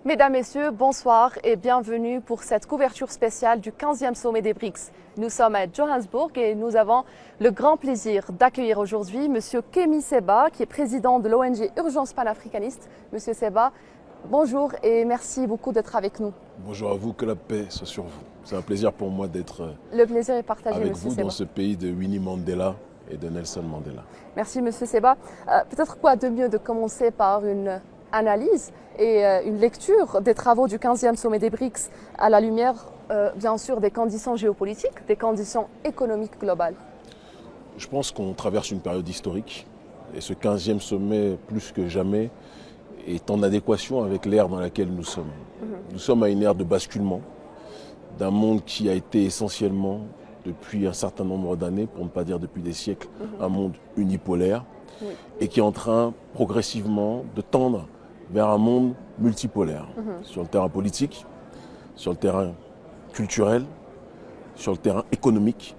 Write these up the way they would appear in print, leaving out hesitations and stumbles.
Mesdames, Messieurs, bonsoir et bienvenue pour cette couverture spéciale du 15e sommet des BRICS. Nous sommes à Johannesburg et nous avons le grand plaisir d'accueillir aujourd'hui M. Kemi Seba, qui est président de l'ONG Urgence panafricaniste. Monsieur Seba, bonjour et merci beaucoup d'être avec nous. Bonjour à vous, que la paix soit sur vous. C'est un plaisir pour moi d'être Le plaisir est partagé, avec Monsieur vous Seba. dans ce pays de Winnie Mandela et de Nelson Mandela. Merci Monsieur Seba. Peut-être quoi de mieux de commencer par une analyse et une lecture des travaux du 15e sommet des BRICS à la lumière, bien sûr, des conditions géopolitiques, des conditions économiques globales. Je pense qu'on traverse une période historique et ce 15e sommet, plus que jamais, est en adéquation avec l'ère dans laquelle nous sommes. Nous sommes à une ère de basculement d'un monde qui a été essentiellement, depuis un certain nombre d'années, pour ne pas dire depuis des siècles, un monde unipolaire et qui est en train progressivement de tendre vers un monde multipolaire, sur le terrain politique, sur le terrain culturel, sur le terrain économique.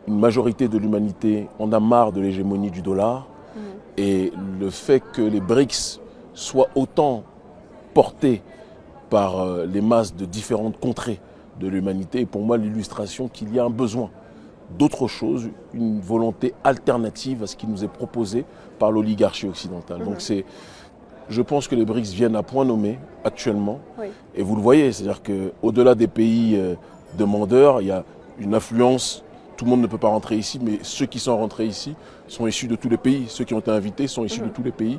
Une majorité de l'humanité en a marre de l'hégémonie du dollar et le fait que les BRICS soient autant portés par les masses de différentes contrées de l'humanité est pour moi l'illustration qu'il y a un besoin d'autre chose, une volonté alternative à ce qui nous est proposé par l'oligarchie occidentale. Donc je pense que les BRICS viennent à point nommé actuellement et vous le voyez, c'est-à-dire qu'au-delà des pays demandeurs, il y a une influence. Tout le monde ne peut pas rentrer ici, mais ceux qui sont rentrés ici sont issus de tous les pays. Ceux qui ont été invités sont issus de tous les pays,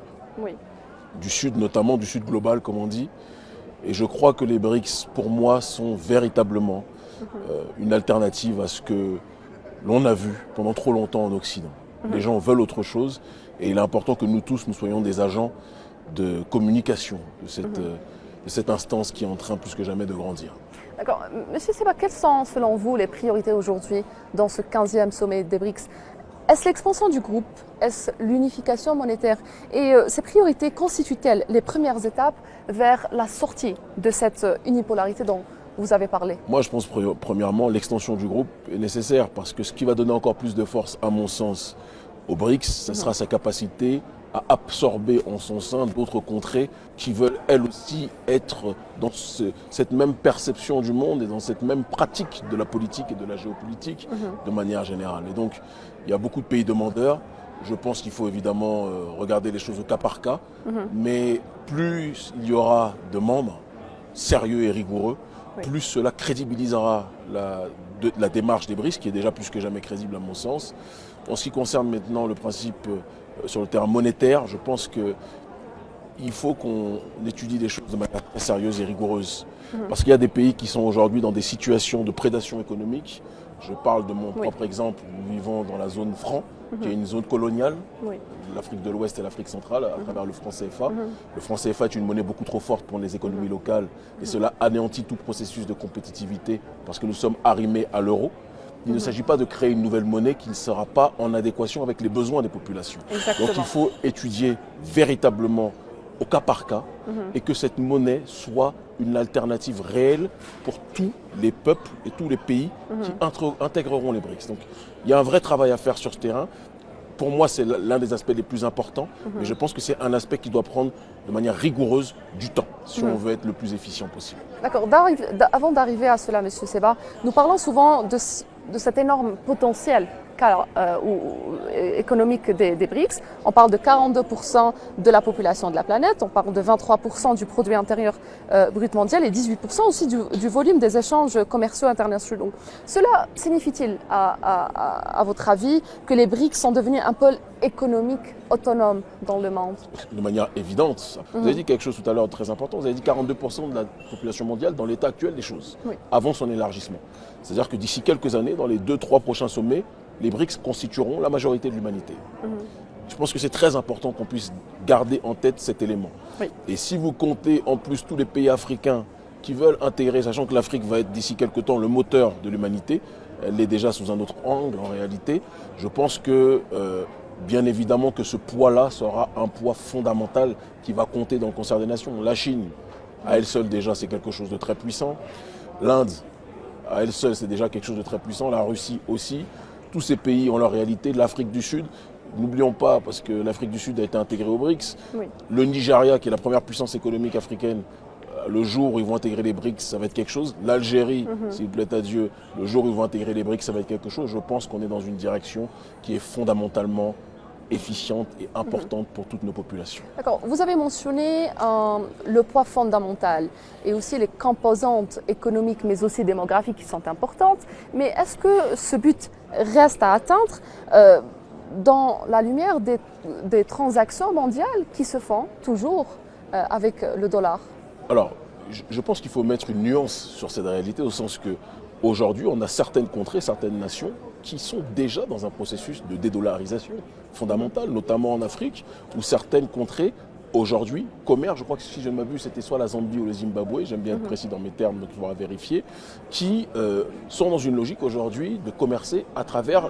du Sud notamment, du Sud global comme on dit. Et je crois que les BRICS, pour moi, sont véritablement une alternative à ce que l'on a vu pendant trop longtemps en Occident. Les gens veulent autre chose et il est important que nous tous, nous soyons des agents de communication de cette instance qui est en train plus que jamais de grandir. D'accord. Monsieur Seba, quelles sont selon vous les priorités aujourd'hui dans ce 15e sommet des BRICS? Est-ce l'expansion du groupe? Est-ce l'unification monétaire? Et ces priorités constituent-elles les premières étapes vers la sortie de cette unipolarité dont vous avez parlé? Moi, je pense premièrement, l'extension du groupe est nécessaire parce que ce qui va donner encore plus de force, à mon sens, aux BRICS, ce sera sa capacité à absorber en son sein d'autres contrées qui veulent elles aussi être dans cette même perception du monde et dans cette même pratique de la politique et de la géopolitique de manière générale. Et donc, il y a beaucoup de pays demandeurs. Je pense qu'il faut évidemment regarder les choses au cas par cas, mais plus il y aura de membres sérieux et rigoureux, plus cela crédibilisera la démarche des BRICS, qui est déjà plus que jamais crédible à mon sens. En ce qui concerne maintenant le principe sur le terrain monétaire, je pense qu'il faut qu'on étudie des choses de manière très sérieuse et rigoureuse. Parce qu'il y a des pays qui sont aujourd'hui dans des situations de prédation économique. Je parle de mon propre exemple, nous vivons dans la zone franc, qui est une zone coloniale, l'Afrique de l'Ouest et l'Afrique centrale, à travers le franc CFA. Le franc CFA est une monnaie beaucoup trop forte pour les économies locales et cela anéantit tout processus de compétitivité parce que nous sommes arrimés à l'euro. Il ne s'agit pas de créer une nouvelle monnaie qui ne sera pas en adéquation avec les besoins des populations. Exactement. Donc il faut étudier véritablement au cas par cas et que cette monnaie soit une alternative réelle pour tous les peuples et tous les pays qui intégreront les BRICS. Donc il y a un vrai travail à faire sur ce terrain. Pour moi, c'est l'un des aspects les plus importants, mais je pense que c'est un aspect qui doit prendre de manière rigoureuse du temps, si on veut être le plus efficient possible. D'accord. Avant d'arriver à cela, Monsieur Seba, nous parlons souvent de cet énorme potentiel économique des BRICS. On parle de 42% de la population de la planète, on parle de 23% du produit intérieur brut mondial et 18% aussi du volume des échanges commerciaux internationaux. Cela signifie-t-il, à votre avis, que les BRICS sont devenus un pôle économique autonome dans le monde? De manière évidente. Vous avez dit quelque chose tout à l'heure de très important. Vous avez dit 42% de la population mondiale dans l'état actuel des choses, avant son élargissement. C'est-à-dire que d'ici quelques années, dans les 2-3 prochains sommets, les BRICS constitueront la majorité de l'humanité. Je pense que c'est très important qu'on puisse garder en tête cet élément. Et si vous comptez en plus tous les pays africains qui veulent intégrer, sachant que l'Afrique va être d'ici quelque temps le moteur de l'humanité, elle l'est déjà sous un autre angle en réalité, je pense que bien évidemment que ce poids-là sera un poids fondamental qui va compter dans le concert des nations. La Chine, à elle seule déjà, c'est quelque chose de très puissant. L'Inde, à elle seule, c'est déjà quelque chose de très puissant. La Russie aussi. Tous ces pays ont leur réalité. L'Afrique du Sud, n'oublions pas, parce que l'Afrique du Sud a été intégrée aux BRICS. Le Nigeria, qui est la première puissance économique africaine, le jour où ils vont intégrer les BRICS, ça va être quelque chose. L'Algérie, s'il plaît à Dieu, le jour où ils vont intégrer les BRICS, ça va être quelque chose. Je pense qu'on est dans une direction qui est fondamentalement efficiente et importante pour toutes nos populations. D'accord. Vous avez mentionné le poids fondamental et aussi les composantes économiques mais aussi démographiques qui sont importantes. Mais est-ce que ce but reste à atteindre dans la lumière des transactions mondiales qui se font toujours avec le dollar? Alors, je pense qu'il faut mettre une nuance sur cette réalité au sens que aujourd'hui, on a certaines contrées, certaines nations qui sont déjà dans un processus de dédollarisation fondamentale, notamment en Afrique, où certaines contrées, aujourd'hui, commercent, je crois que si je ne m'abuse, c'était soit la Zambie ou le Zimbabwe, j'aime bien être précis dans mes termes, donc il faudra vérifier, qui sont dans une logique aujourd'hui de commercer à travers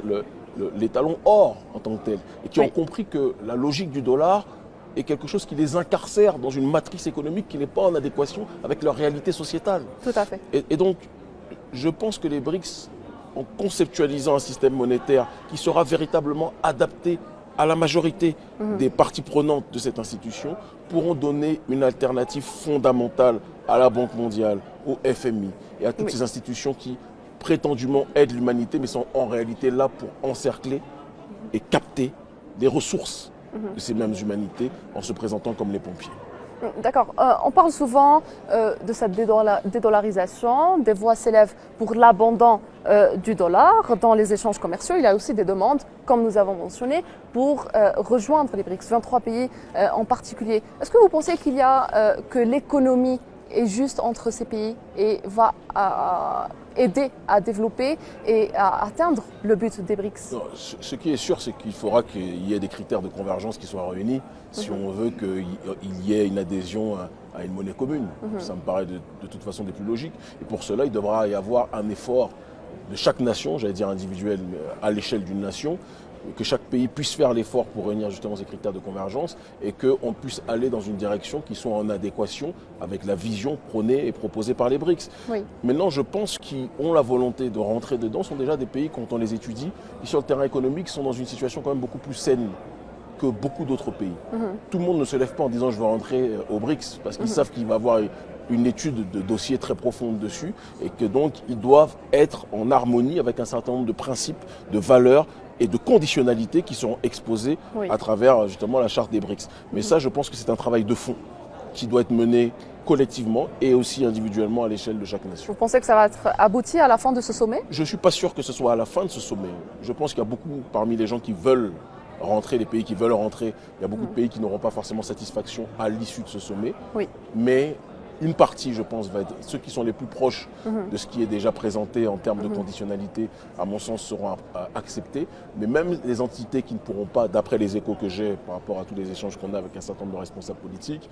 l'étalon or en tant que tel, et qui ont compris que la logique du dollar est quelque chose qui les incarcère dans une matrice économique qui n'est pas en adéquation avec leur réalité sociétale. Tout à fait. Et donc, je pense que les BRICS, en conceptualisant un système monétaire qui sera véritablement adapté à la majorité des parties prenantes de cette institution, pourront donner une alternative fondamentale à la Banque mondiale, au FMI et à toutes ces institutions qui prétendument aident l'humanité, mais sont en réalité là pour encercler et capter les ressources de ces mêmes humanités en se présentant comme les pompiers. D'accord. On parle souvent de cette dédollarisation. Des voix s'élèvent pour l'abandon du dollar dans les échanges commerciaux. Il y a aussi des demandes, comme nous avons mentionné, pour rejoindre les BRICS, 23 pays en particulier. Est-ce que vous pensez qu'il y a que l'économie est juste entre ces pays et va aider à développer et à atteindre le but des BRICS? Non, ce qui est sûr, c'est qu'il faudra qu'il y ait des critères de convergence qui soient réunis si on veut qu'il y ait une adhésion à une monnaie commune. Ça me paraît de toute façon des plus logiques. Et pour cela, il devra y avoir un effort de chaque nation, j'allais dire individuel, mais à l'échelle d'une nation, que chaque pays puisse faire l'effort pour réunir justement ces critères de convergence et qu'on puisse aller dans une direction qui soit en adéquation avec la vision prônée et proposée par les BRICS. Oui. Maintenant, je pense qu'ils ont la volonté de rentrer dedans, sont déjà des pays, quand on les étudie, qui sur le terrain économique sont dans une situation quand même beaucoup plus saine que beaucoup d'autres pays. Tout le monde ne se lève pas en disant je veux rentrer aux BRICS parce qu'ils savent qu'il va y avoir une étude de dossier très profonde dessus et que donc ils doivent être en harmonie avec un certain nombre de principes, de valeurs et de conditionnalités qui seront exposées à travers justement la charte des BRICS. Mais ça, je pense que c'est un travail de fond qui doit être mené collectivement et aussi individuellement à l'échelle de chaque nation. Vous pensez que ça va être abouti à la fin de ce sommet? Je ne suis pas sûr que ce soit à la fin de ce sommet. Je pense qu'il y a beaucoup parmi les gens qui veulent rentrer, les pays qui veulent rentrer, il y a beaucoup de pays qui n'auront pas forcément satisfaction à l'issue de ce sommet. Oui. Mais une partie, je pense, va être ceux qui sont les plus proches de ce qui est déjà présenté en termes de conditionnalité, à mon sens, seront acceptés. Mais même les entités qui ne pourront pas, d'après les échos que j'ai par rapport à tous les échanges qu'on a avec un certain nombre de responsables politiques,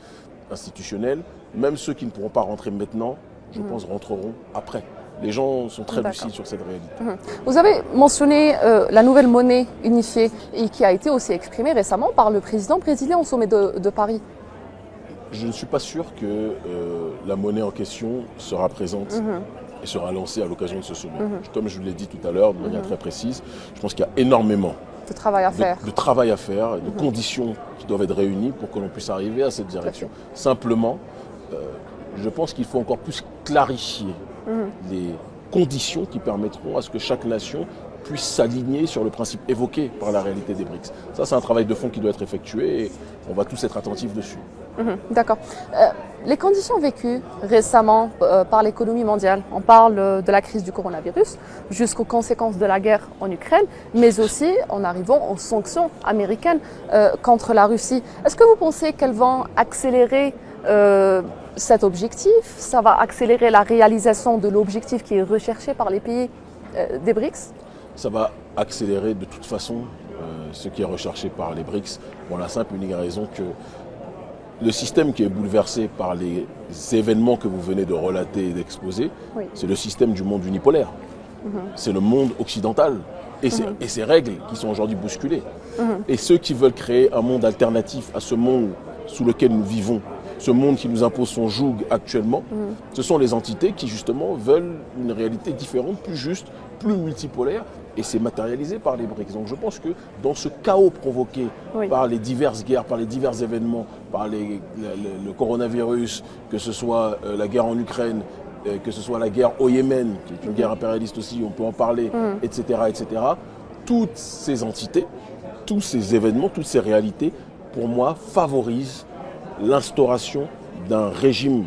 institutionnels, même ceux qui ne pourront pas rentrer maintenant, je pense, rentreront après. Les gens sont très lucides sur cette réalité. Vous avez mentionné la nouvelle monnaie unifiée et qui a été aussi exprimée récemment par le président brésilien au sommet de Paris. Je ne suis pas sûr que la monnaie en question sera présente et sera lancée à l'occasion de ce sommet. Comme je vous l'ai dit tout à l'heure, de manière très précise, je pense qu'il y a énormément de travail à faire, de travail à faire, de conditions qui doivent être réunies pour que l'on puisse arriver à cette direction. Simplement, je pense qu'il faut encore plus clarifier les conditions qui permettront à ce que chaque nation puisse s'aligner sur le principe évoqué par la réalité des BRICS. Ça, c'est un travail de fond qui doit être effectué et on va tous être attentifs dessus. D'accord. Les conditions vécues récemment par l'économie mondiale, on parle de la crise du coronavirus jusqu'aux conséquences de la guerre en Ukraine, mais aussi en arrivant aux sanctions américaines contre la Russie. Est-ce que vous pensez qu'elles vont accélérer cet objectif? Ça va accélérer la réalisation de l'objectif qui est recherché par les pays des BRICS? Ça va accélérer de toute façon ce qui est recherché par les BRICS pour la simple et unique raison que le système qui est bouleversé par les événements que vous venez de relater et d'exposer, c'est le système du monde unipolaire. C'est le monde occidental et ses règles qui sont aujourd'hui bousculées. Et ceux qui veulent créer un monde alternatif à ce monde sous lequel nous vivons ce monde qui nous impose son joug actuellement, ce sont les entités qui justement veulent une réalité différente, plus juste, plus multipolaire, et c'est matérialisé par les BRICS. Donc je pense que dans ce chaos provoqué par les diverses guerres, par les divers événements, par le coronavirus, que ce soit la guerre en Ukraine, que ce soit la guerre au Yémen, qui est une guerre impérialiste aussi, on peut en parler, etc., etc., toutes ces entités, tous ces événements, toutes ces réalités, pour moi, favorisent l'instauration d'un régime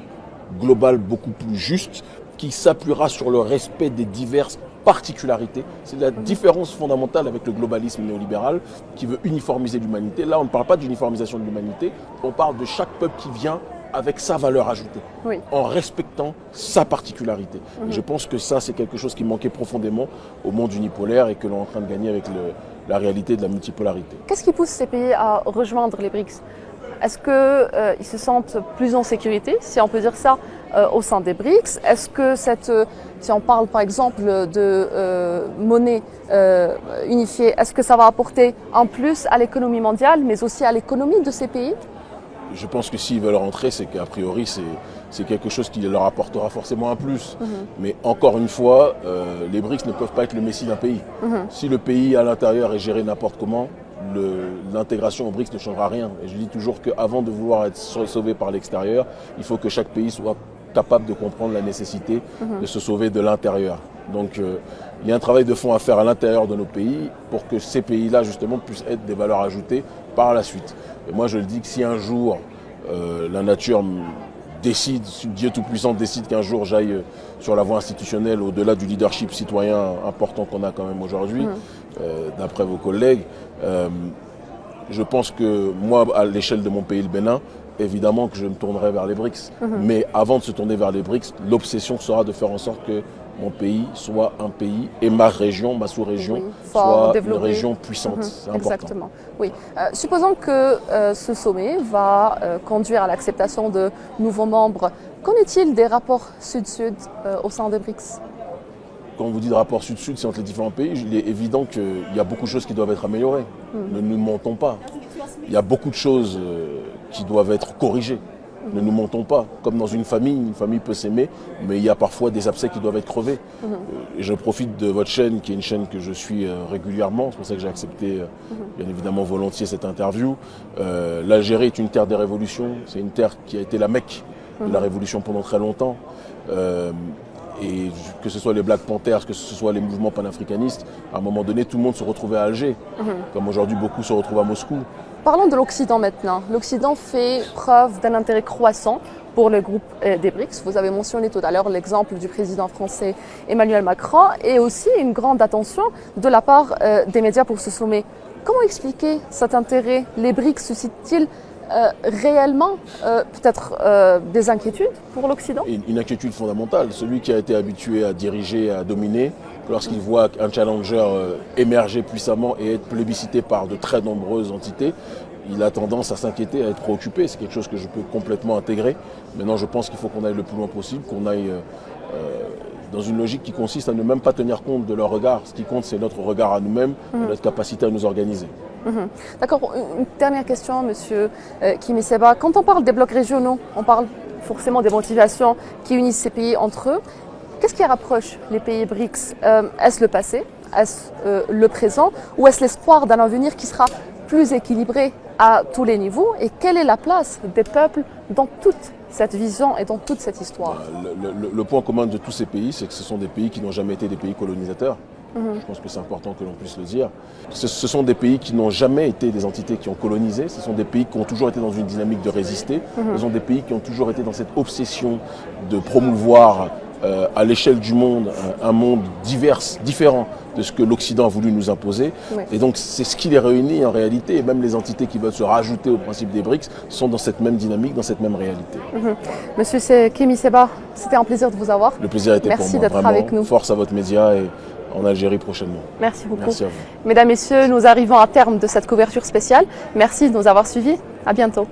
global beaucoup plus juste qui s'appuiera sur le respect des diverses particularités. C'est la différence fondamentale avec le globalisme néolibéral qui veut uniformiser l'humanité. Là, on ne parle pas d'uniformisation de l'humanité, on parle de chaque peuple qui vient avec sa valeur ajoutée, en respectant sa particularité. Et je pense que ça, c'est quelque chose qui manquait profondément au monde unipolaire et que l'on est en train de gagner avec la réalité de la multipolarité. Qu'est-ce qui pousse ces pays à rejoindre les BRICS? Est-ce qu'ils se sentent plus en sécurité, si on peut dire ça, au sein des BRICS? Est-ce que si on parle par exemple de monnaie unifiée, est-ce que ça va apporter un plus à l'économie mondiale, mais aussi à l'économie de ces pays? Je pense que s'ils veulent rentrer, c'est qu'a priori, c'est quelque chose qui leur apportera forcément un plus. Mais encore une fois, les BRICS ne peuvent pas être le messie d'un pays. Si le pays à l'intérieur est géré n'importe comment, l'intégration aux BRICS ne changera rien. Et je dis toujours qu'avant de vouloir être sauvé par l'extérieur, il faut que chaque pays soit capable de comprendre la nécessité de se sauver de l'intérieur. Donc il y a un travail de fond à faire à l'intérieur de nos pays pour que ces pays-là justement puissent être des valeurs ajoutées par la suite. Et moi je le dis que si un jour la nature décide, si Dieu Tout-Puissant décide qu'un jour j'aille sur la voie institutionnelle au-delà du leadership citoyen important qu'on a quand même aujourd'hui, d'après vos collègues, je pense que moi, à l'échelle de mon pays, le Bénin, évidemment que je me tournerai vers les BRICS. Mais avant de se tourner vers les BRICS, l'obsession sera de faire en sorte que mon pays soit un pays et ma région, ma sous-région, soit une région puissante. C'est important. Exactement. Oui. Supposons que ce sommet va conduire à l'acceptation de nouveaux membres. Qu'en est-il des rapports sud-sud au sein des BRICS? Quand vous dites rapport sud-sud, c'est entre les différents pays, il est évident qu'il y a beaucoup de choses qui doivent être améliorées. Ne nous mentons pas. Il y a beaucoup de choses qui doivent être corrigées. Ne nous mentons pas. Comme dans une famille peut s'aimer, mais il y a parfois des abcès qui doivent être crevés. Et je profite de votre chaîne, qui est une chaîne que je suis régulièrement. C'est pour ça que j'ai accepté, bien évidemment, volontiers cette interview. L'Algérie est une terre des révolutions. C'est une terre qui a été la Mecque de la révolution pendant très longtemps. Et que ce soit les Black Panthers, que ce soit les mouvements panafricanistes, à un moment donné, tout le monde se retrouvait à Alger. Comme aujourd'hui, beaucoup se retrouvent à Moscou. Parlons de l'Occident maintenant. L'Occident fait preuve d'un intérêt croissant pour le groupe des BRICS. Vous avez mentionné tout à l'heure l'exemple du président français Emmanuel Macron et aussi une grande attention de la part des médias pour ce sommet. Comment expliquer cet intérêt? Les BRICS suscitent-ils réellement peut-être des inquiétudes pour l'Occident? Une inquiétude fondamentale. Celui qui a été habitué à diriger, à dominer, lorsqu'il voit un challenger émerger puissamment et être plébiscité par de très nombreuses entités, il a tendance à s'inquiéter, à être préoccupé. C'est quelque chose que je peux complètement intégrer. Maintenant, je pense qu'il faut qu'on aille le plus loin possible, qu'on aille dans une logique qui consiste à ne même pas tenir compte de leur regard. Ce qui compte, c'est notre regard à nous-mêmes, notre capacité à nous organiser. D'accord. Une dernière question, Monsieur Kimi Seba. Quand on parle des blocs régionaux, on parle forcément des motivations qui unissent ces pays entre eux. Qu'est-ce qui rapproche les pays BRICS? Est-ce le passé? Est-ce le présent? Ou est-ce l'espoir d'un avenir qui sera plus équilibré à tous les niveaux? Et quelle est la place des peuples dans toute cette vision et dans toute cette histoire? Le point commun de tous ces pays, c'est que ce sont des pays qui n'ont jamais été des pays colonisateurs. Je pense que c'est important que l'on puisse le dire. Ce sont des pays qui n'ont jamais été des entités qui ont colonisé. Ce sont des pays qui ont toujours été dans une dynamique de résister. Ce sont des pays qui ont toujours été dans cette obsession de promouvoir à l'échelle du monde un monde différent de ce que l'Occident a voulu nous imposer. Et donc c'est ce qui les réunit en réalité. Et même les entités qui veulent se rajouter au principe des BRICS sont dans cette même dynamique, dans cette même réalité. Monsieur Kimi Seba, c'était un plaisir de vous avoir. Le plaisir était pour moi. Merci d'être avec nous. Force à votre média et en Algérie prochainement. Merci beaucoup. Merci à vous. Mesdames, Messieurs, nous arrivons à terme de cette couverture spéciale. Merci de nous avoir suivis. À bientôt.